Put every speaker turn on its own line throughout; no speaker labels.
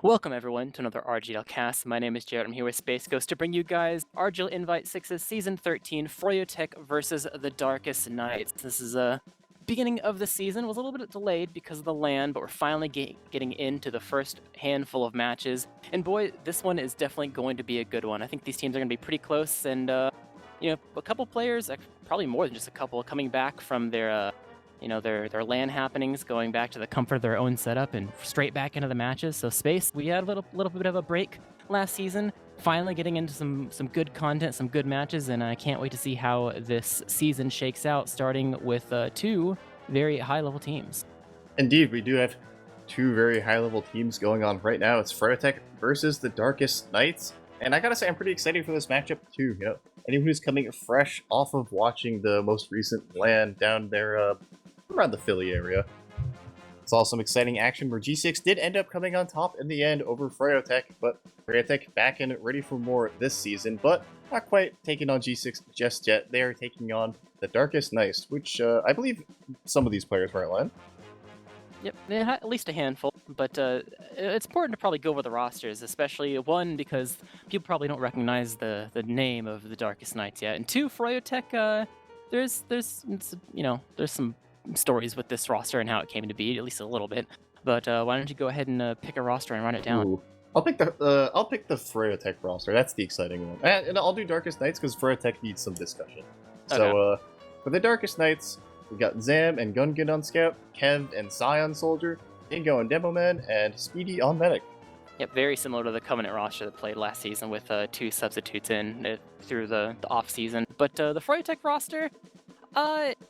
Welcome everyone to another RGL cast. My name is Jared. I'm here with Space Ghost to bring you guys RGL Invite 6's Season 13, Froyotech versus the Darkest Knights. This is a beginning of the season. It was a little bit delayed because of the LAN, but we're finally getting into the first handful of matches. And boy, this one is definitely going to be a good one. I think these teams are going to be pretty close, and you know, a couple players, probably more than just a couple, coming back from their their LAN happenings, going back to the comfort of their own setup and straight back into the matches. So Space, we had a little bit of a break last season, finally getting into some good content, some good matches, and I can't wait to see how this season shakes out, starting with two very high-level teams.
Indeed, we do have two very high-level teams going on right now. It's Froyotech versus the Darkest Knights, and I gotta say I'm pretty excited for this matchup too. Anyone who's coming fresh off of watching the most recent LAN down there around the Philly area, saw some exciting action where G6 did end up coming on top in the end over Froyotech, but Freyotech back in ready for more this season, but not quite taking on G6 just yet. They are taking on the Darkest Knights, which I believe some of these players were at LAN.
Yep, at least a handful, but it's important to probably go over the rosters, especially one, because people probably don't recognize the name of the Darkest Knights yet, and two, Froyotech, there's some stories with this roster and how it came to be, at least a little bit. But why don't you go ahead and pick a roster and run it down?
Ooh. I'll pick the Freyotech roster. That's the exciting one, and I'll do Darkest Knights because Freyotech needs some discussion. So for the Darkest Knights, we got Zam and Gungan on Scout, Kev and Psy on Soldier, Dingo and Demoman, and Speedy on Medic.
Yep, very similar to the Covenant roster that played last season with two substitutes in through the off season. But the Froyotech roster.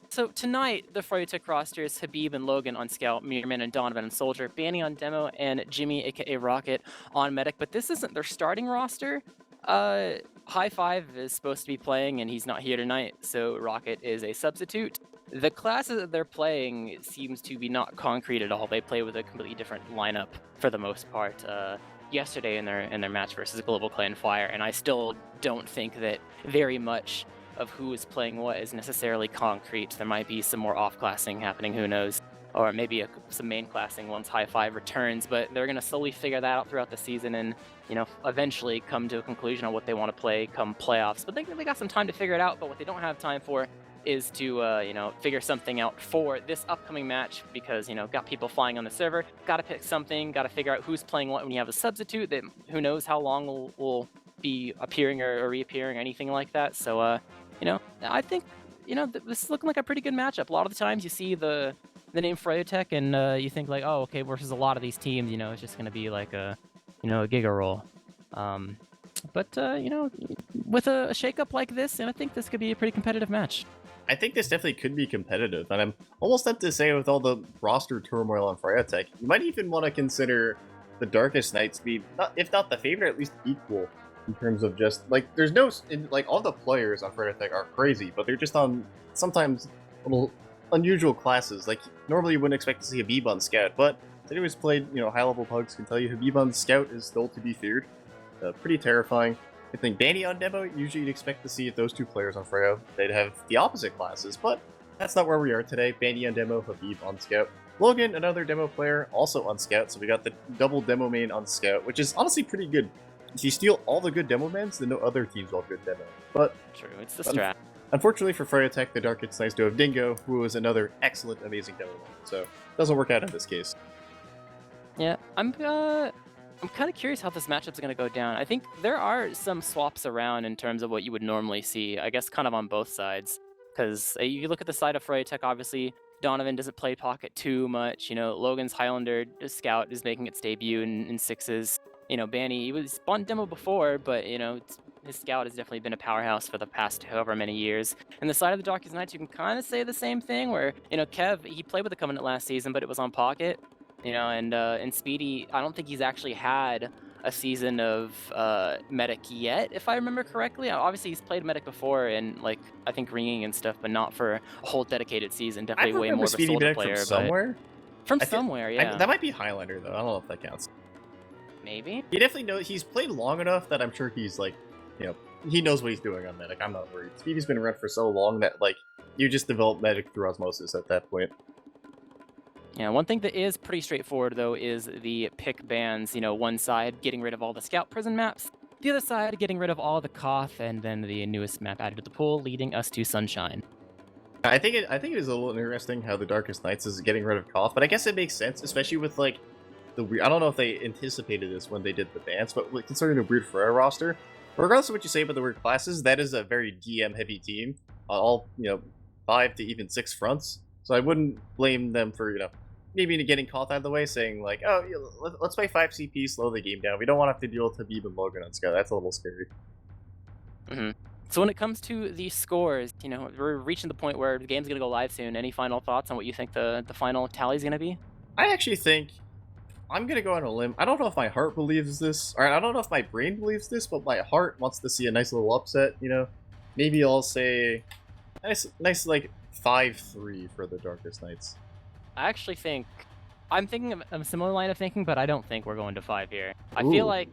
So tonight, the Froyotech roster is Habib and Logan on Scout, Mirman and Donovan on Soldier, Banny on Demo, and Jimmy, aka Rocket, on Medic. But this isn't their starting roster. High Five is supposed to be playing, and he's not here tonight, so Rocket is a substitute. The classes that they're playing seems to be not concrete at all. They play with a completely different lineup for the most part. Yesterday in their match versus Global Clan Fire, and I still don't think that very much of who is playing what is necessarily concrete. There might be some more off-classing happening, who knows, or maybe some main classing once High Five returns, but they're going to slowly figure that out throughout the season and, eventually come to a conclusion on what they want to play come playoffs. But they got some time to figure it out, but what they don't have time for is to, figure something out for this upcoming match because, got people flying on the server, got to pick something, got to figure out who's playing what when you have a substitute that who knows how long will be appearing or reappearing or anything like that. So, I think, this is looking like a pretty good matchup. A lot of the times you see the name Froyotech and you think like, oh, okay, versus a lot of these teams, it's just going to be like a Giga roll. But with a shakeup like this, and I think this could be a pretty competitive match.
I think this definitely could be competitive, and I'm almost tempted to say with all the roster turmoil on Freyotech, you might even want to consider the Darkest Knights to be, if not the favorite, at least equal. In terms of just, there's no, all the players on Freyotech are crazy, but they're just on, sometimes, little unusual classes. Normally you wouldn't expect to see Habib on Scout, but anyone who's played, high-level pugs can tell you Habib on Scout is still to be feared. Pretty terrifying. I think Banny on Demo, usually you'd expect to see those two players on Freyo. They'd have the opposite classes, but that's not where we are today. Banny on Demo, Habib on Scout. Logan, another Demo player, also on Scout, so we got the double Demo main on Scout, which is honestly pretty good. If you steal all the good demo mans, then no other teams will have good demo. But
true, it's the strat.
Unfortunately for Freyotech, the Darkest Knights do have Dingo, who is another excellent, amazing demo man. So it doesn't work out in this case.
Yeah, I'm kind of curious how this matchup's going to go down. I think there are some swaps around in terms of what you would normally see, I guess kind of on both sides. Because you look at the side of Freyotech, obviously, Donovan doesn't play pocket too much. Logan's Highlander Scout is making its debut in sixes. Banny, he was on Demo before, but, his Scout has definitely been a powerhouse for the past however many years. And the side of the Darkest Knights, you can kind of say the same thing, where, Kev, he played with the Covenant last season, but it was on pocket. And Speedy, I don't think he's actually had a season of Medic yet, if I remember correctly. Obviously, he's played Medic before in, I think ringing and stuff, but not for a whole dedicated season. Definitely way more of a
Speedy
Soldier
Medic
player.
From somewhere?
From somewhere, yeah.
That might be Highlander, though. I don't know if that counts.
Maybe?
He definitely knows. He's played long enough that I'm sure he's, he knows what he's doing on Medic. I'm not worried. Speedy's been around for so long that, you just develop Medic through osmosis at that point.
Yeah, one thing that is pretty straightforward though is the pick bans. One side getting rid of all the scout prison maps, the other side getting rid of all the Koth, and then the newest map added to the pool, leading us to Sunshine.
I think it is a little interesting how the Darkest Nights is getting rid of Koth, but I guess it makes sense, especially with like the weird. I don't know if they anticipated this when they did the bans, but like, considering the weird Freya roster, regardless of what you say about the weird classes, that is a very DM heavy team on all 5 to even 6 fronts. So I wouldn't blame them for maybe getting Koth out of the way, saying like, oh, let's play 5 CP, slow the game down. We don't want to have to deal with Habib and Logan on Scout. That's a little scary.
So when it comes to the scores, we're reaching the point where the game's gonna go live soon. Any final thoughts on what you think the final tally is gonna be?
I actually think I'm gonna go on a limb. I don't know if my heart believes this, or I don't know if my brain believes this, but my heart wants to see a nice little upset. Maybe I'll say nice like 5-3 for the Darkest Nights.
I actually think I'm thinking of a similar line of thinking, but I don't think we're going to 5 here. I
Ooh.
feel like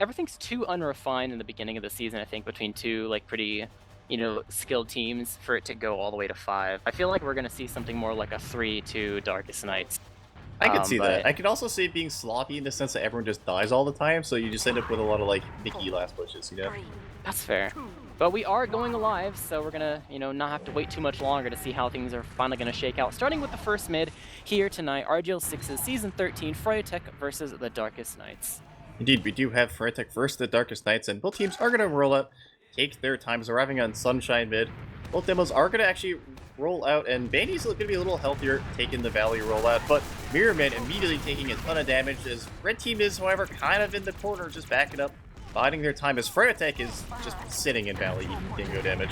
everything's too unrefined in the beginning of the season. I think between two like pretty skilled teams for it to go all the way to 5. I feel like we're gonna see something more like a 3-2 Darkest Nights.
I could see that.
But
I could also see it being sloppy in the sense that everyone just dies all the time, so you just end up with a lot of like Mickey last pushes.
that's fair. But we are going live, so we're gonna, not have to wait too much longer to see how things are finally gonna shake out. Starting with the first mid here tonight, RGL6's Season 13 Froyotech versus the Darkest Nights.
Indeed, we do have Freyotech versus the Darkest Nights, and both teams are going to roll out, take their times, arriving on Sunshine mid. Both demos are going to actually roll out, and Bandy's going to be a little healthier taking the Valley rollout, but Mirrorman immediately taking a ton of damage, as Red Team is, however, kind of in the corner, just backing up, biding their time, as Freyotech is just sitting in Valley, eating dingo damage.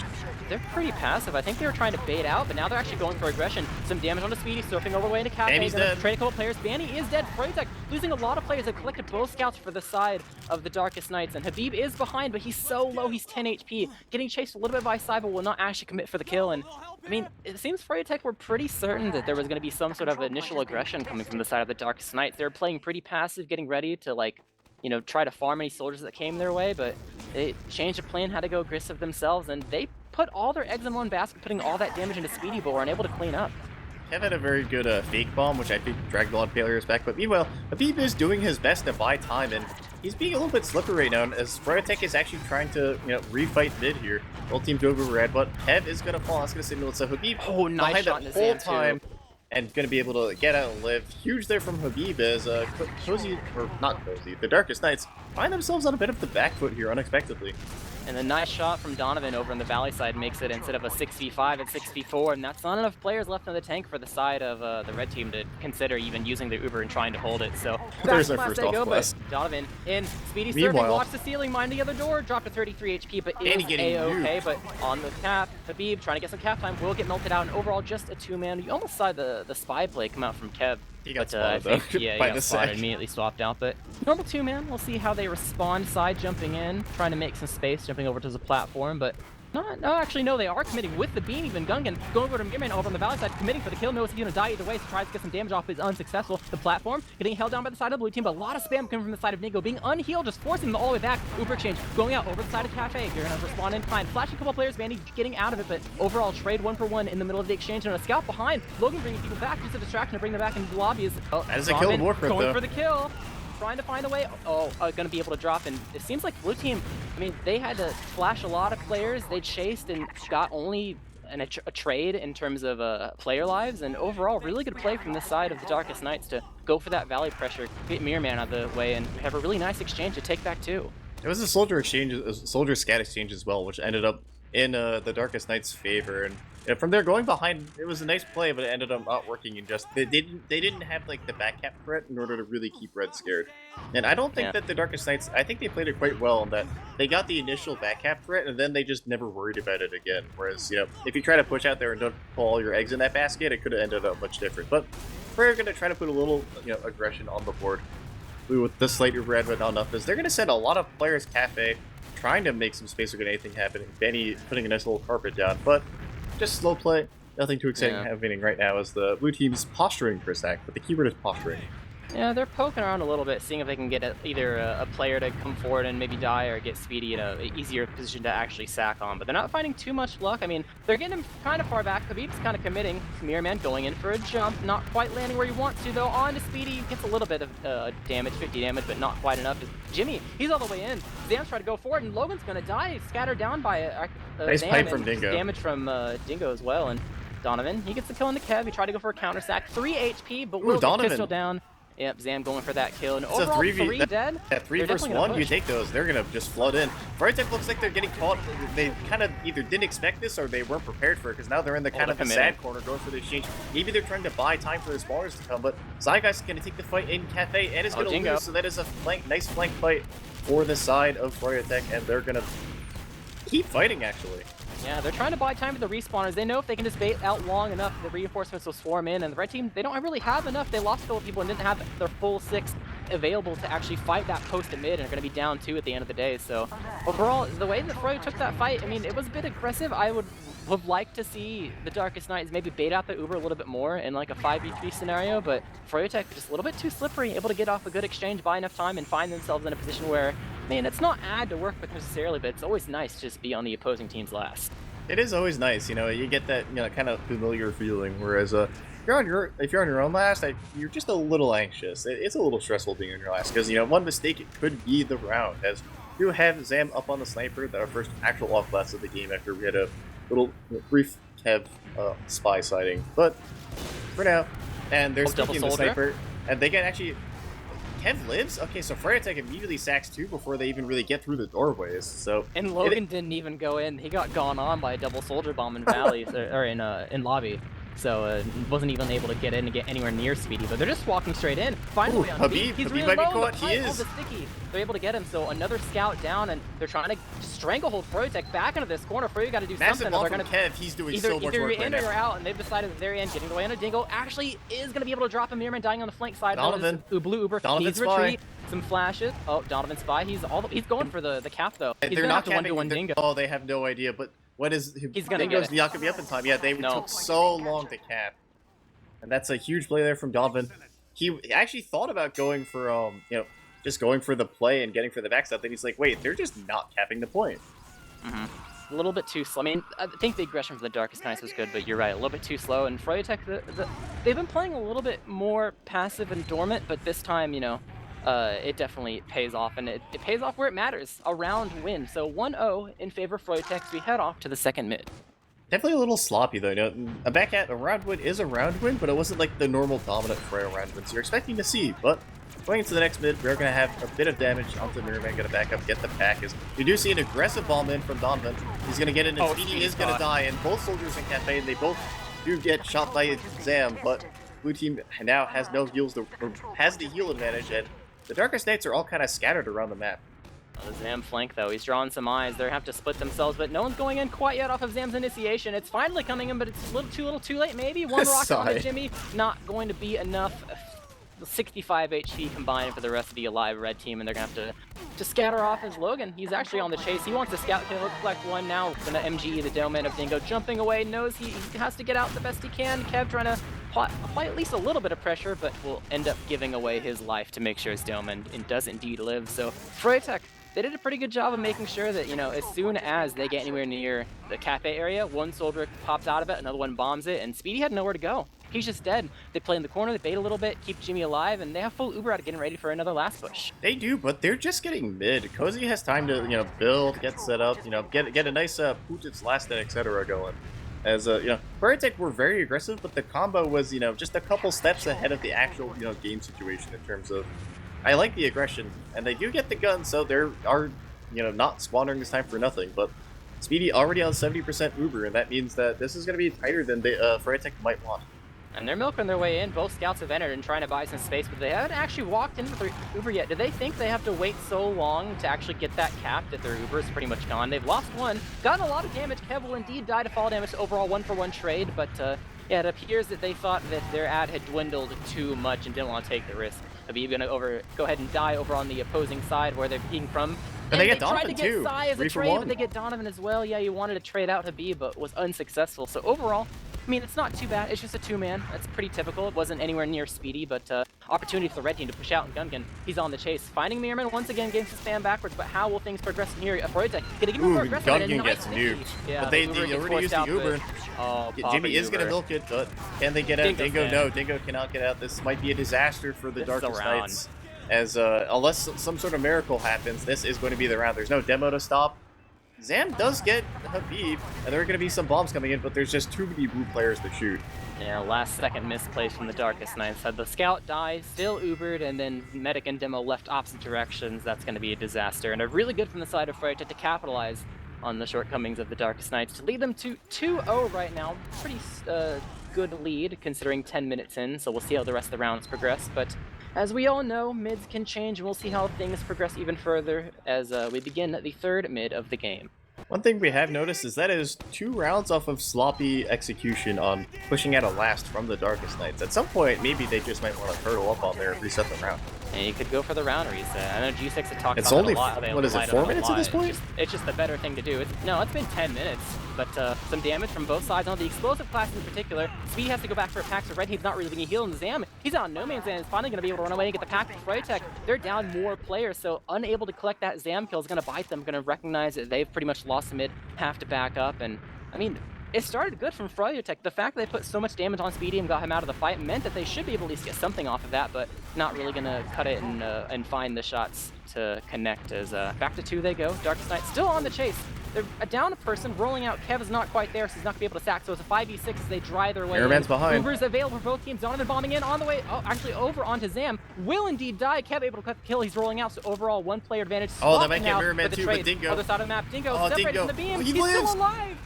They're pretty passive. I think they were trying to bait out, but now they're actually going for aggression. Some damage on the Speedy, surfing over way into Cafe.
Bandy's dead.
Trade a couple players. Bandy is dead. Freyotech losing a lot of players. They've collected both scouts for the side of the Darkest Nights, and Habib is behind, but he's so low. He's 10 HP. Getting chased a little bit by Cyber will not actually commit for the kill, and I mean, it seems Freyotech were pretty certain that there was going to be some sort of initial aggression coming from the side of the Darkest Nights. They were playing pretty passive, getting ready to try to farm any soldiers that came their way, but they changed the plan, had to go aggressive themselves, and they put all their eggs in one basket, putting all that damage into Speedy, but were unable to clean up.
Kev had a very good fake bomb, which I think dragged a lot of failures back, but meanwhile, Habib is doing his best to buy time, and he's being a little bit slippery right now, as Froyotech is actually trying to, refight mid here. Both teams over red, but Kev is going to fall. That's going to signal, so Habib
nice shot
behind
in
the whole
his hand,
time.
too.
And going to be able to get out and live. Huge there from Habib as Cozy, or not Cozy, the Darkest Nights find themselves on a bit of the back foot here unexpectedly.
And a nice shot from Donovan over on the Valley side makes it, instead of a 6v5, it's 6v4, and that's not enough players left in the tank for the side of the red team to consider even using the Uber and trying to hold it. So
There's
back
our
class
first
they
off
go,
class.
but Donovan in, Speedy surfing,
Meanwhile,
watch the ceiling, mind the other door, dropped to 33 HP, but
Danny
is
getting
A-okay,
nuked.
but on the cap, Habib trying to get some cap time, will get melted out, and overall just a 2-man. You almost saw the spy play come out from Kev.
He got
But I
spotted,
think,
though,
yeah,
by
he
the
got spotted,
sec.
immediately swapped out. But normal 2-man, we'll see how they respond. Side jumping in, trying to make some space, jumping over to the platform, but no, they are committing with the beam, even Gungan going over to Mirman over on the Valley side, committing for the kill. Knows he's gonna die either way, so tries to get some damage off, is unsuccessful. The platform getting held down by the side of the blue team, but a lot of spam coming from the side of Nigo, being unhealed, just forcing them all the way back. Uber exchange going out over the side of Cafe. You're gonna respond in kind, flashing a couple players, Vandy getting out of it, but overall trade 1-for-1 in the middle of the exchange, and a scout behind. Logan bringing people back, just a distraction to bring them back into the lobby.
That is a kill in Warcraft,
going
though.
for the kill. Trying to find a way. Gonna be able to drop, and it seems like blue team, I mean, they had to flash a lot of players. They chased and got only a trade in terms of player lives, and overall really good play from this side of the Darkest Nights to go for that Valley pressure, get Mirrorman out of the way, and have a really nice exchange to take back too.
It was a soldier exchange, a soldier scat exchange as well, which ended up in the Darkest Knight's favor, and from there going behind, it was a nice play, but it ended up not working. And just they didn't have like the back cap threat in order to really keep red scared. And I don't think that the Darkest Knights, I think they played it quite well in that they got the initial back cap threat, and then they just never worried about it again. Whereas if you try to push out there and don't pull all your eggs in that basket, it could have ended up much different. But we're gonna try to put a little aggression on the board with the slight red, but not enough. Is they're gonna send a lot of players Cafe, trying to make some space to get anything happening. Benny putting a nice little carpet down, but just slow play. Nothing too exciting happening right now as the blue team's posturing for a sec, but the keyword is posturing.
Yeah, they're poking around a little bit, seeing if they can get either a player to come forward and maybe die, or get Speedy in a easier position to actually sack on. But they're not finding too much luck. I mean, they're getting him kind of far back. Khabib's kind of committing. Mirror Man going in for a jump, not quite landing where he wants to though. On to Speedy, gets a little bit of damage, 50 damage, but not quite enough. Jimmy, he's all the way in. Zam's trying to go forward, and Logan's gonna die, scattered down by a
nice
Zam,
pipe from Dingo.
Damage from Dingo as well, and Donovan, he gets the kill on the Kev. He tried to go for a counter sack, 3 HP, but will get pistol down. Yep, Zam going for that kill, and
it's
overall
3
dead.
Yeah, 3 versus 1, you take those. They're going to just flood in. Freyotech looks like they're getting caught. They kind of either didn't expect this or they weren't prepared for it, because now they're in the kind of the sad corner going for the exchange. Maybe they're trying to buy time for the spawners to come, but Zygeist is going to take the fight in Cafe and is going to lose, so that is a nice flank fight for the side of Froyotech, and they're going to keep fighting, actually.
Yeah, they're trying to buy time for the respawners. They know if they can just bait out long enough, the reinforcements will swarm in, and the red team, they don't really have enough. They lost a couple people and didn't have their full 6 available to actually fight that post and mid, and are going to be down 2 at the end of the day. So overall, the way that Froyo took that fight, I mean, it was a bit aggressive. I would like to see the Darkest Nights maybe bait out the Uber a little bit more in like a 5v3 scenario, but Froyotech just a little bit too slippery, able to get off a good exchange, buy enough time, and find themselves in a position where, man, it's not ad to work with necessarily, but it's always nice to just be on the opposing team's last.
It is always nice, you know, you get that, you know, kind of familiar feeling, whereas if you're on your own last, you're just a little anxious. It's a little stressful being on your last, because, you know, one mistake, it could be the round, as you have Zam up on the sniper, that our first actual off class of the game after we had a little brief Kev spy sighting, but for now, and they're sticking the sniper, and they can actually... Kev lives? Okay, so Freyotech immediately sacks 2 before they even really get through the doorways, so...
And Logan didn't even go in. He got gone on by a double soldier bomb in Valley, or in lobby. So wasn't even able to get in to get anywhere near Speedy, but they're just walking straight in. Finally on Habib. He's really low. He is. The sticky. They're able to get him, so another scout down, and they're trying to stranglehold Froyotech back into this corner. Froyo got to do something.
They're going to Kev. He's doing so much work
either
right
in
now.
or out, and they've decided that they're in. Getting away on a Dingo actually is going to be able to drop a Mirrorman dying on the flank side.
Donovan.
Blue Uber. He's retreat. Some flashes. Oh, Donovan Spy. He's going for the cap though. He's
they're not
capping 1v1 Dingo.
Oh, they have no idea. But what is
he's gonna
Dingo's not gonna be up in time? Yeah, they took so long to cap, and that's a huge play there from Donovan. He actually thought about going for you know, just going for the play and getting for the backstab. Then he's like, wait, they're just not capping the point.
A little bit too slow. I mean, I think the aggression from the Darkest Nights was good, but you're right, a little bit too slow. And Froyotech, they've been playing a little bit more passive and dormant, but this time, you know, it definitely pays off, and it pays off where it matters. A round win. So 1-0 in favor of Froyotech. We head off to the second mid.
Definitely a little sloppy though. You know, a round win is a round win, but it wasn't like the normal dominant Freya round wins you're expecting to see. But going into the next mid, we're going to have a bit of damage onto Mirrorman, going to back up, get the pack. As you do see an aggressive bomb in from Donovan. He's going to get in, and Speedy is going to die, and both soldiers in Cafe, and they both do get shot by Zam, but blue team now has no heals, has the heal advantage, and the Darkest Nights are all kind of scattered around the map.
The Zam flank, though, he's drawing some eyes. They have to split themselves, but no one's going in quite yet off of Zam's initiation. It's finally coming in, but it's a little too late, maybe. One rocket on Jimmy, not going to be enough. 65 HP combined for the rest of the alive red team, and they're going to have to scatter off as Logan. He's actually on the chase. He wants to scout kill, collect one now. Gonna MG the Doman of Dingo, jumping away, knows he has to get out the best he can. Kev trying to apply at least a little bit of pressure, but will end up giving away his life to make sure his Doman does indeed live. So Freyotech, they did a pretty good job of making sure that, you know, as soon as they get anywhere near the cafe area, one soldier pops out of it, another one bombs it, and Speedy had nowhere to go. He's just dead. They play in the corner, they bait a little bit, keep Jimmy alive, and they have full Uber out getting ready for another last push.
They do, but they're just getting mid. Cozy has time to, you know, build, get set up, you know, get a nice Putin's last and etc. going. As, you know, Freyotech were very aggressive, but the combo was, you know, just a couple steps ahead of the actual, you know, game situation in terms of, I like the aggression, and they do get the gun, so they are, you know, not squandering this time for nothing, but Speedy already on 70% Uber, and that means that this is going to be tighter than the Freyotech might want.
And they're milking their way in. Both scouts have entered and trying to buy some space, but they haven't actually walked into their Uber yet. Do they think they have to wait so long to actually get that cap that their Uber is pretty much gone? They've lost one, gotten a lot of damage. Kev will indeed die to fall damage, overall 1-for-1 trade, but yeah, it appears that they thought that their ad had dwindled too much and didn't want to take the risk. Habib gonna go ahead and die over on the opposing side where they're peeking from.
And they get Donovan
tried to get
too.
Sai as a trade, but they get Donovan as well. Yeah, he wanted to trade out Habib, but was unsuccessful. So overall, I mean, it's not too bad. It's just a 2-man. That's pretty typical. It wasn't anywhere near speedy, but opportunity for the red team to push out. And Gungan, he's on the chase. Finding Mirrorman once again, getting to stand backwards. But how will things progress from here? Froyotech gonna give him more aggressive.
Gungan
Nice
gets
sneaky.
nuked.
Yeah,
but they already used the Uber.
Oh,
Jimmy is going to milk it, but can they get out? Dingo,
can.
no. Dingo cannot get out. This might be a disaster for the
This
Darkest
is a round.
Knights. As unless some sort of miracle happens, this is going to be the round. There's no demo to stop. Zam does get Habib, and there are going to be some bombs coming in, but there's just too many blue players to shoot.
Yeah, last second misplay from the Darkest Knights. Had the scout die, still Ubered, and then Medic and Demo left opposite directions. That's going to be a disaster. And a really good from the side of Freyotech to capitalize on the shortcomings of the Darkest Knights to lead them to 2-0 right now. Pretty good lead considering 10 minutes in, so we'll see how the rest of the rounds progress. But as we all know, mids can change, and we'll see how things progress even further as we begin the third mid of the game.
One thing we have noticed is that is 2 rounds off of sloppy execution on pushing out a last from the Darkest Knights. At some point, maybe they just might want to turtle up on there and reset the round.
And you could go for the round reset. I know G6 had talked
It's
about
only,
it a lot. How they
what is it,
relied
4
on it a
minutes at
lot.
this point?
It's just the better thing to do. It's been 10 minutes, but some damage from both sides. On the explosive class in particular, Speed has to go back for a pack, so Red Team's not really being healed, and Zam, he's on no man's land, is finally going to be able to run away and get the pack for Freyotech. They're down more players, so unable to collect that Zam kill is going to bite them, going to recognize that they've pretty much lost the mid, have to back up, and I mean, it started good from Froyotech. The fact that they put so much damage on Speedy and got him out of the fight meant that they should be able to at least get something off of that, but not really going to cut it and find the shots to connect as back to 2 they go. Darkest Knight still on the chase. They're down a person, rolling out. Kev is not quite there, so he's not going to be able to sack, so it's a 5v6 as they dry their way
Airman's
in.
behind.
Uber's available for both teams. Donovan bombing in on the way, actually over onto Zam. Will indeed die. Kev able to cut the kill. He's rolling out, so overall 1 player advantage.
Oh, that might
Swapping
get
out
Mirrorman
for the
too, but
trade.
Dingo.
Other side of the map. Dingo
Oh,
separated
Dingo.
from the beam.
Oh, he
He's
lives.
still alive.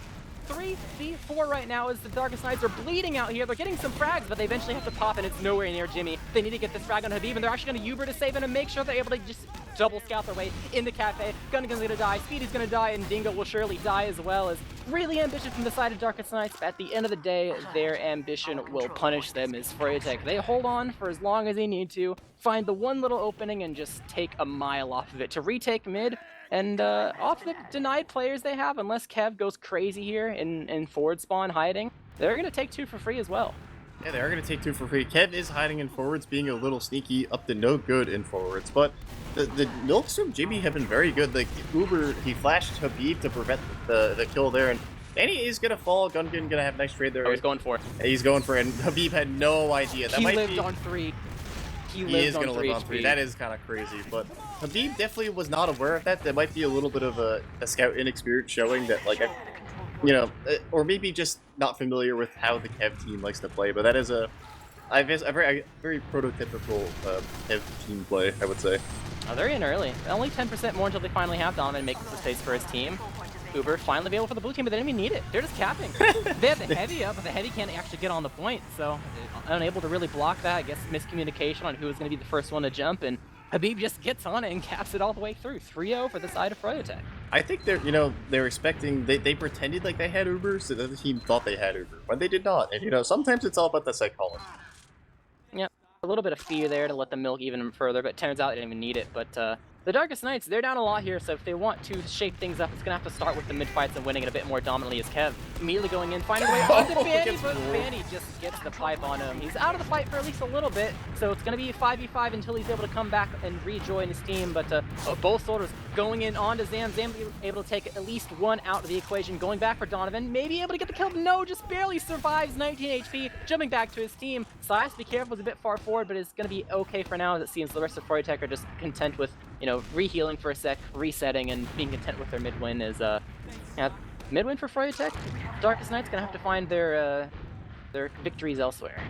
3v4 right now as the Darkest Knights are bleeding out here. They're getting some frags, but they eventually have to pop, and it's nowhere near Jimmy. They need to get this frag on Habib, and they're actually going to Uber to save him and make sure they're able to just double scout their way in the cafe. Gungan's going to die, Speedy's going to die, and Dingo will surely die as well. As really ambitious from the side of Darkest Knights, but at the end of the day, their ambition will punish them as Froyotech. They hold on for as long as they need to, find the one little opening, and just take a mile off of it to retake mid. And off the denied players they have, unless Kev goes crazy here in forward spawn hiding, they're going to take 2 for free as well.
Yeah, they are going to take 2 for free. Kev is hiding in forwards, being a little sneaky, up to no good in forwards. But the milks from Jimmy have been very good. Like, Uber, he flashed Habib to prevent the kill there. And Danny is going to fall. Gungan going to have a nice trade there.
Oh, he's going for it.
He's going for it. And Habib had no idea. That
He
might
lived
be...
on 3. He
is going to
on 3
live on 3. That is kind of crazy. But Habib definitely was not aware of that. That might be a little bit of a scout inexperience showing that, like, you know, or maybe just not familiar with how the Kev team likes to play. But that is a very prototypical Kev team play, I would say.
Oh, they're in early. Only 10% more until they finally have Donovan make the space for his team. Uber finally available for the blue team, but they didn't even need it. They're just capping. They have the heavy up, but the heavy can't actually get on the point, so unable to really block that. I guess miscommunication on who was going to be the first one to jump, and Habib just gets on it and caps it all the way through. 3-0 for the side of Froyotech.
I think they're expecting, they pretended like they had Uber, so the other team thought they had Uber, when they did not. And, sometimes it's all about the psychology.
Yeah, a little bit of fear there to let them milk even further, but it turns out they didn't even need it. But the Darkest Knights, they're down a lot here, so if they want to shake things up, it's going to have to start with the mid-fights and winning it a bit more dominantly as Kev immediately going in, finding a way onto Fanny, but Fanny just gets the pipe on him. He's out of the fight for at least a little bit, so it's going to be 5v5 until he's able to come back and rejoin his team, but both soldiers going in onto Zam. Zam able to take at least 1 out of the equation, going back for Donovan, maybe able to get the kill, no, just barely survives, 19 HP, jumping back to his team. Silas, be careful, is a bit far forward, but it's going to be okay for now, as it seems the rest of Froyotech are just content with, re-healing for a sec, resetting, and being content with their mid-win is, mid-win for Froyotech. Darkest Knights gonna have to find their victories elsewhere.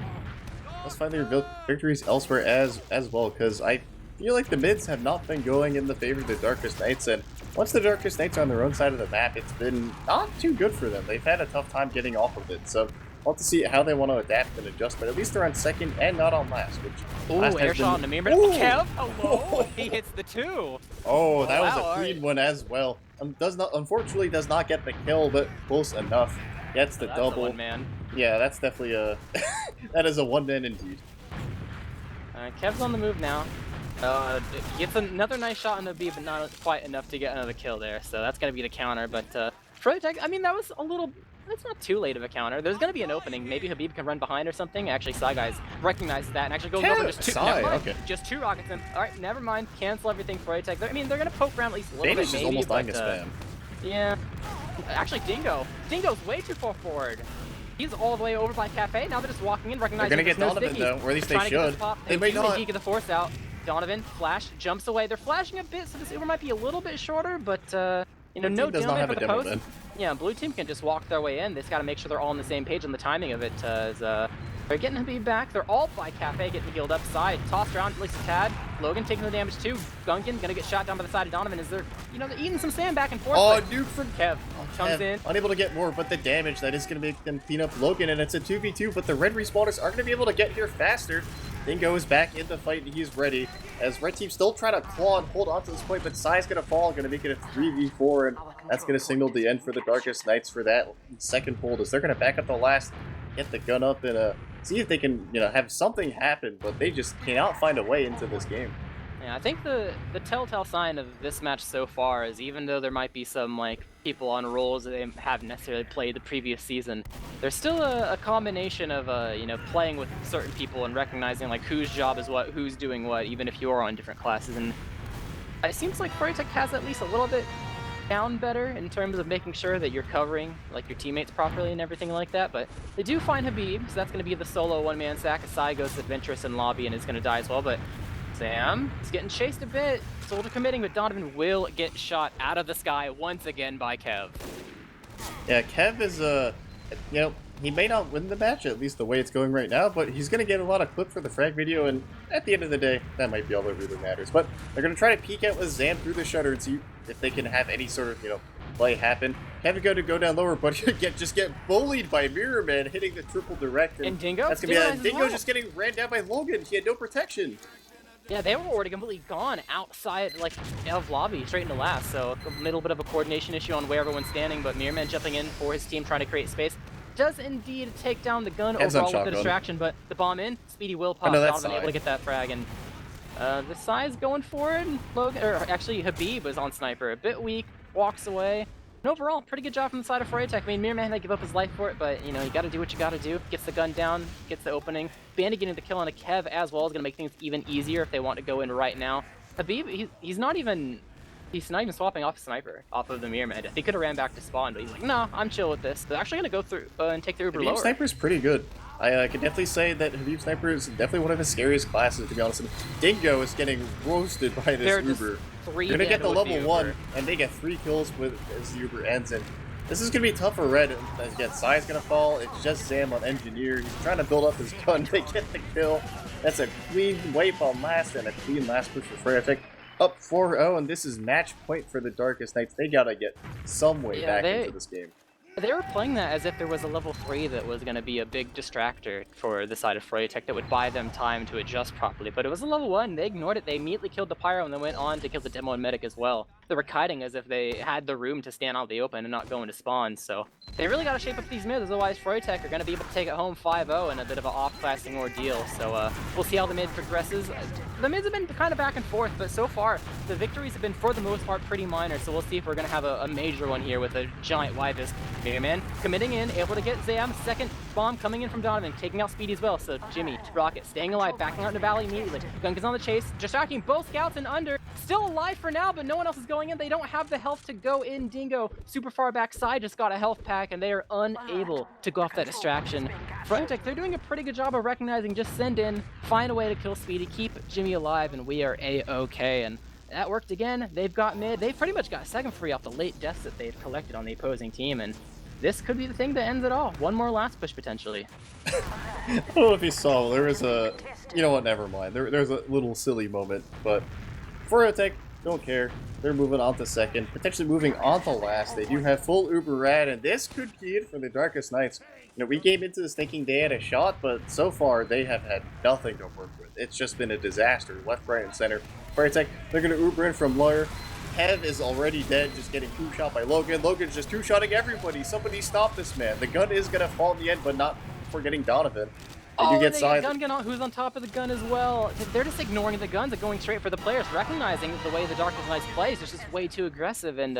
Let's find their victories elsewhere as well, because I feel like the mids have not been going in the favor of the Darkest Knights, and once the Darkest Knights are on their own side of the map, it's been not too good for them. They've had a tough time getting off of it, so we'll have to see how they want to adapt and adjust, but at least they're on second and not on last, which...
Ooh, air shot on the mirror. Kev, hello! He hits the 2!
Oh, that was
wow,
a clean one as well. Unfortunately does not get the kill, but close enough. Gets the double.
One man.
Yeah, that's definitely a... that is a one-man indeed.
Kev's on the move now. Gets another nice shot on the B, but not quite enough to get another kill there, so that's going to be the counter, but Froyotech, I mean, that was a little it's not too late of a counter. There's going to be an opening. Maybe Habib can run behind or something. Actually, Psy Guys recognizes that and actually goes over just two.
Psy, okay.
Just 2 rockets in. All right, never mind. Cancel everything for Freyotech. I mean, they're going to poke around at least a little
Danish
bit,
is
maybe,
almost dying to
but,
spam.
yeah. Actually, Dingo's way too far forward. He's all the way over by Cafe. Now they're just walking in, recognizing
they're gonna
there's
get Donovan, though, or at least they should. They may not.
Get the force out. Donovan, flash, jumps away. They're flashing a bit, so this Uber might be a little bit shorter, but, you know, no demo for the post.
Then.
Yeah, blue team can just walk their way in. They just got to make sure they're all on the same page on the timing of it, as, they're getting Habib back. They're all by Cafe, getting healed up side. Tossed around, at least a tad. Logan taking the damage too. Gunkin gonna get shot down by the side of Donovan as they're, you know, they're eating some sand back and forth.
Oh, nuke from
Kev comes in.
Unable to get more, but the damage that is gonna make them clean up Logan, and it's a 2v2, but the red respawners are gonna be able to get here faster. Dingo is back in the fight, and he's ready. As red team still trying to claw and hold on to this point, but Psy's gonna fall, gonna make it a 3v4, and that's gonna signal the end for the Darkest Knights for that second hold, as they're gonna back up the last, get the gun up, and see if they can, you know, have something happen, but they just cannot find a way into this game.
Yeah, I think the telltale sign of this match so far is even though there might be some like people on roles that they haven't necessarily played the previous season, there's still a combination of you know, playing with certain people and recognizing like whose job is what, who's doing what, even if you're on different classes. And it seems like Freyotech has at least a little bit down better in terms of making sure that you're covering like your teammates properly and everything like that, but they do find Habib, so that's going to be the solo one-man sack. Asai goes adventurous in lobby and is going to die as well, but Sam is getting chased a bit. Soldier committing, but Donovan will get shot out of the sky once again by Kev.
Yeah, Kev is, you know, he may not win the match, at least the way it's going right now, but he's going to get a lot of clip for the frag video, and at the end of the day, that might be all that really matters. But they're going to try to peek out with Zam through the shutter and see if they can have any sort of, you know, play happen. Kevin going to go down lower, but just get bullied by Mirror Man, hitting the triple direct.
And Dingo?
That's going to be Dingo just getting ran down by Logan. He had no protection.
Yeah, they were already completely gone outside, like, of lobby, straight into last, so a little bit of a coordination issue on where everyone's standing, but Mirror Man jumping in for his team, trying to create space. Does indeed take down the gun overall with the distraction, but the bomb in, Speedy will pop. Donovan able to get that frag, and the size going forward. Logan, or actually Habib was on sniper, a bit weak, walks away. And overall, pretty good job from the side of Freyotech. I mean, Mirror Man had to give up his life for it, but you know, you got to do what you got to do. Gets the gun down, gets the opening. Bandit getting the kill on a Kev as well is going to make things even easier if they want to go in right now. Habib, he's not even swapping off a sniper off of the Mirror Man. He could have ran back to spawn, but he's like, no, I'm chill with this. They're actually going to go through and take the Uber lower.
Habib Sniper's pretty good. I can definitely say that Habib Sniper is definitely one of his scariest classes, to be honest. And Dingo is getting roasted by this Uber. They're going to get the level 1, and they get 3 kills as the Uber ends. And this is going to be tough for Red. Again, Psy's going to fall. It's just Zam on Engineer. He's trying to build up his gun. They get the kill. That's a clean wipe on last and a clean last push for Freyotech. Up 4-0, and this is match point for the Darkest Knights. They got to get some way back into this game.
They were playing that as if there was a level 3 that was going to be a big distractor for the side of Freyotech that would buy them time to adjust properly. But it was a level 1. They ignored it. They immediately killed the Pyro and then went on to kill the Demo and Medic as well. They were kiting as if they had the room to stand out in the open and not go into spawn. So they really got to shape up these mids, otherwise Freyotech are going to be able to take it home 5-0 in a bit of an off-classing ordeal. So we'll see how the mid progresses. The mids have been kind of back and forth, but so far the victories have been for the most part pretty minor. So we'll see if we're going to have a major one here with a giant Wyvis. Mirror Man committing in, able to get Zam. Second bomb coming in from Donovan, taking out Speedy as well. So Jimmy, Rocket, staying alive, backing out in the valley immediately. Gunkin's on the chase, distracting both scouts and under. Still alive for now, but no one else is going in. They don't have the health to go in. Dingo, super far back side, just got a health pack, and they are unable to go off that distraction. Freyotech, they're doing a pretty good job of recognizing, just send in, find a way to kill Speedy, keep Jimmy alive, and we are A-okay. And that worked again. They've got mid. They've pretty much got a second free off the late deaths that they've collected on the opposing team, and this could be the thing that ends it all. One more last push, potentially.
I don't know if you saw, there was a... You know what, never mind. There's a little silly moment, but Freyotech don't care. They're moving on to second, potentially moving on to last. They do have full Uber Rad, and this could be it for the Darkest Knights. You know, we came into this thinking they had a shot, but so far they have had nothing to work with. It's just been a disaster, left, right, and center. Freyotech, they're going to Uber in from lower. Kev is already dead, just getting two-shot by Logan. Logan's just two-shotting everybody. Somebody stop this man. The gun is going to fall in the end, but not for getting Donovan.
Oh, they get gun who's on top of the gun as well. They're just ignoring the guns and going straight for the players, recognizing the way the Darkest Knights plays is just way too aggressive. And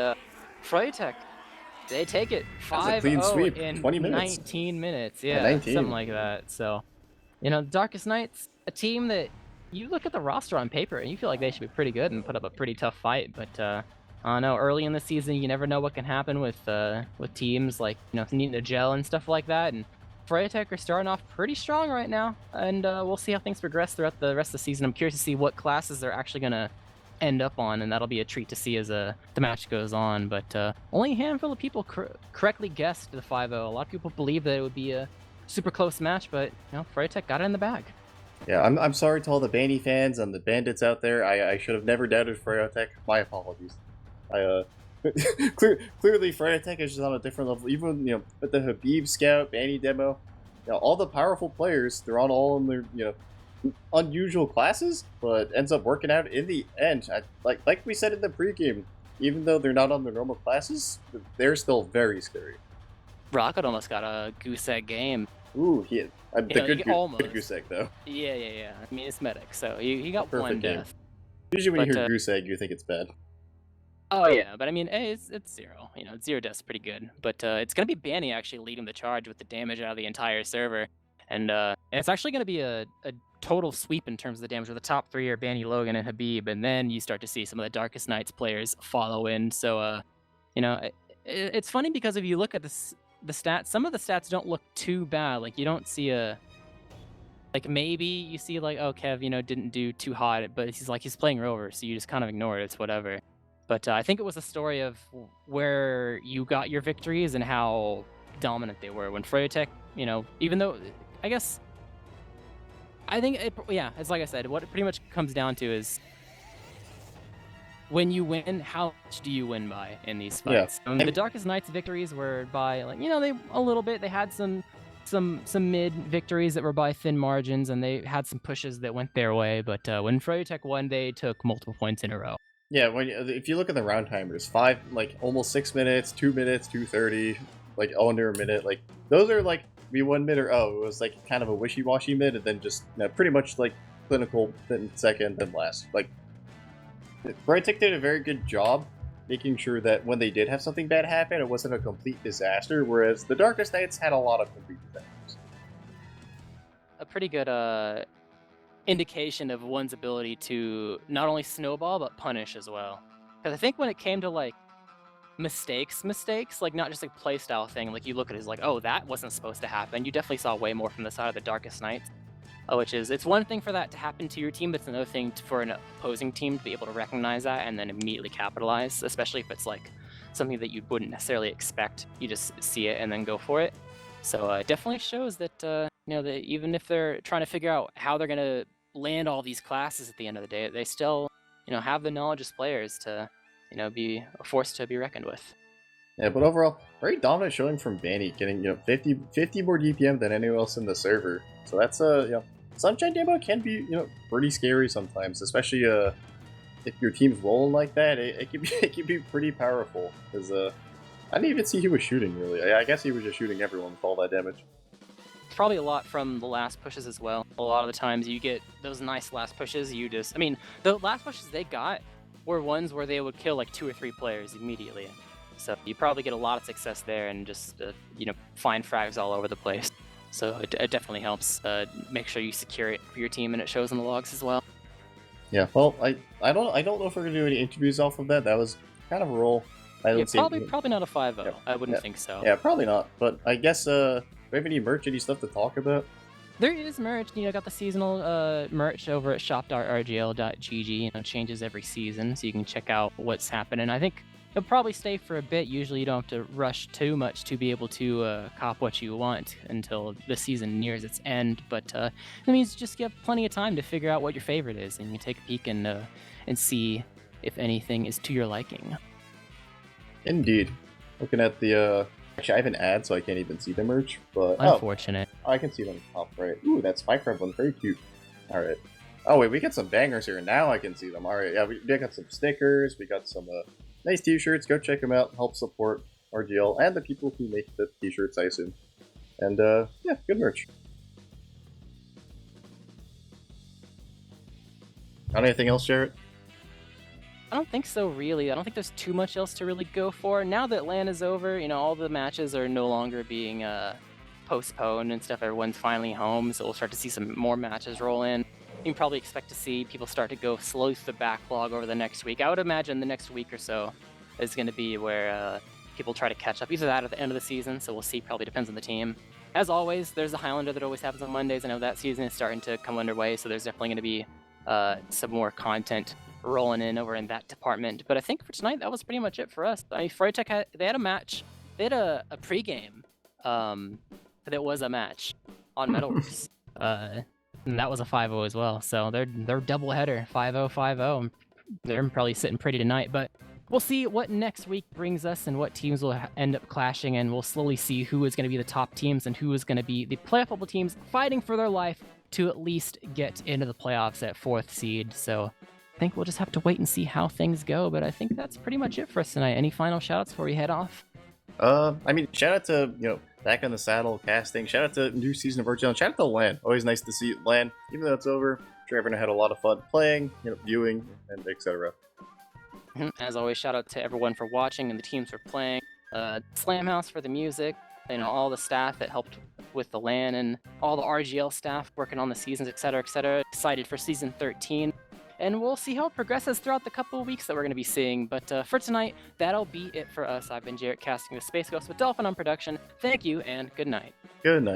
Freyotech, They take it
That's a clean
5-0
sweep.
in
20 minutes.
19 minutes.
Yeah,
Yeah,
19.
something like that. So, Darkest Knights, a team that you look at the roster on paper and you feel like they should be pretty good and put up a pretty tough fight. But I don't know, early in the season, you never know what can happen with teams like needing to gel and stuff like that. And Freyotech are starting off pretty strong right now, and we'll see how things progress throughout the rest of the season. I'm curious to see what classes they're actually gonna end up on, and that'll be a treat to see as the match goes on. But only a handful of people correctly guessed the 5-0. A lot of people believe that it would be a super close match, but Freyotech got it in the bag.
Yeah, I'm sorry to all the Banny fans and the bandits out there. I should have never doubted Froyotech. My apologies. I clearly Freyotech is just on a different level. Even with the Habib Scout, Banny demo, all the powerful players, they're on all in their unusual classes, but ends up working out in the end. Like we said in the pregame, even though they're not on their normal classes, they're still very scary.
Rocket almost got a goose egg game.
Ooh, the good goose egg though.
Yeah. I mean, it's medic, so he got
Perfect
one
game.
death.
Usually when you hear goose egg, you think it's bad.
Oh yeah, but I mean, hey, it's 0. 0 death's pretty good. But it's gonna be Banny actually leading the charge with the damage out of the entire server, and it's actually gonna be a total sweep in terms of the damage. Where the top 3 are Banny, Logan, and Habib, and then you start to see some of the Darkest Knights players follow in. So it's funny because if you look at the stats, some of the stats don't look too bad. Like you don't see maybe you see oh, Kev didn't do too hot, but he's playing Rover, so you just kind of ignore it. It's whatever. But I think it was a story of where you got your victories and how dominant they were. When Freyotech, even though I think it's like I said, what it pretty much comes down to is when you win, how much do you win by in these fights?
Yeah.
The Darkest Knights victories were by they a little bit. They had some mid victories that were by thin margins, and they had some pushes that went their way. But when Freyotech won, they took multiple points in a row.
Yeah, if you look at the round timers, almost 6 minutes, 2 minutes, 2:30, under a minute, those are we 1 minute, or it was kind of a wishy-washy mid, and then just pretty much clinical, then second, then last. Freyotech did a very good job making sure that when they did have something bad happen, it wasn't a complete disaster, whereas the Darkest Knights had a lot of complete disasters.
A pretty good indication of one's ability to not only snowball but punish as well. Because I think when it came to mistakes, not just playstyle thing, you look at it as oh, that wasn't supposed to happen. You definitely saw way more from the side of the Darkest Knights, which is, it's one thing for that to happen to your team, but it's another thing for an opposing team to be able to recognize that and then immediately capitalize, especially if it's something that you wouldn't necessarily expect. You just see it and then go for it. So it definitely shows that that even if they're trying to figure out how they're gonna land all these classes at the end of the day, they still have the knowledge as players to be a force to be reckoned with.
Yeah, but overall, very dominant showing from Banny, getting 50 more DPM than anyone else in the server. So that's Sunshine demo can be pretty scary sometimes, especially if your team's rolling like that. It can be pretty powerful, because I didn't even see he was shooting really. I guess he was just shooting everyone with all that damage.
Probably a lot from the last pushes as well. A lot of the times you get those nice last pushes, the last pushes they got were ones where they would kill 2 or 3 players immediately. So you probably get a lot of success there and just find frags all over the place. So it definitely helps make sure you secure it for your team, and it shows in the logs as well.
Yeah, well, I don't know if we're gonna do any interviews off of that. That was kind of a roll.
Probably not a 5-0.
Yeah,
I wouldn't think so.
Yeah, probably not. But I guess do we have any merch, any stuff to talk about?
There is merch. Got the seasonal merch over at shop.rgl.gg. Changes every season, so you can check out what's happening. I think it'll probably stay for a bit. Usually you don't have to rush too much to be able to cop what you want until the season nears its end. But it means just give plenty of time to figure out what your favorite is, and you take a peek and see if anything is to your liking. Indeed.
Looking at the actually, I have an ad, so I can't even see the merch. But
unfortunate.
I can see them top right. Ooh, that Spike Red very cute. All right. Oh wait, we got some bangers here. Now I can see them. All right, yeah, we got some stickers. We got some nice T-shirts. Go check them out. Help support RGL and the people who make the T-shirts, I assume. And yeah, good merch. Got anything else, Jarrett?
I don't think so, really. I don't think there's too much else to really go for. Now that LAN is over, all the matches are no longer being postponed and stuff. Everyone's finally home, so we'll start to see some more matches roll in. You can probably expect to see people start to go slowly through the backlog over the next week. I would imagine the next week or so is going to be where people try to catch up. Either that or at the end of the season, so we'll see. Probably depends on the team. As always, there's the Highlander that always happens on Mondays. I know that season is starting to come underway, so there's definitely going to be some more content rolling in over in that department. But I think for tonight, that was pretty much it for us. I mean, Freyotech they had a match. They had a pregame that was a match on Metalworks. And that was a 5-0 as well. So they're double header, 5-0, 5-0. They're probably sitting pretty tonight, but we'll see what next week brings us and what teams will end up clashing, and we'll slowly see who is going to be the top teams and who is going to be the playoff bubble teams fighting for their life to at least get into the playoffs at 4th seed. So I think we'll just have to wait and see how things go, but I think that's pretty much it for us tonight. Any final shout-outs before we head off?
I mean, shout out to, Back on the Saddle casting. Shout out to new season of Virtual. Shout out to LAN. Always nice to see LAN, even though it's over. I'm sure everyone had a lot of fun playing, viewing, and etc.
As always, shout out to everyone for watching and the teams for playing. Slam House for the music, all the staff that helped with the LAN, and all the RGL staff working on the seasons, etc., etc. Excited for season 13. And we'll see how it progresses throughout the couple of weeks that we're going to be seeing. But for tonight, that'll be it for us. I've been Jarrett, casting the Space Ghost with Dolphin on production. Thank you, and good night.
Good night.